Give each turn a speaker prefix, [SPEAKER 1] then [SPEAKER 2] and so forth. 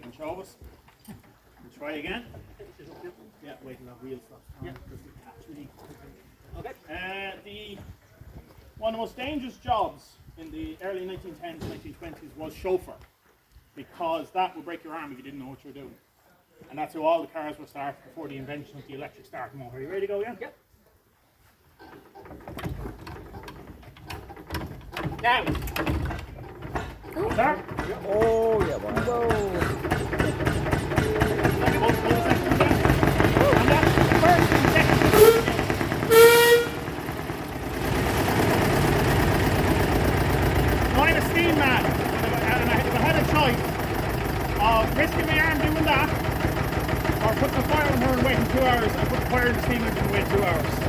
[SPEAKER 1] can show us. We'll try again. Yeah, wait till that wheel stops. Yeah, just to catch me. Okay. One of the most dangerous jobs in the early 1910s, 1920s was chauffeur, because that would break your arm if you didn't know what you were doing. And that's how all the cars were started before the invention of the electric start motor. Are you ready to go, yeah? Yep. Now. Sir?
[SPEAKER 2] Oh, yeah, well.
[SPEAKER 1] I'm a steam man, and if I had a choice of risking my arm doing that, or putting the fire in her and waiting 2 hours, I put the fire in the steam engine and wait 2 hours.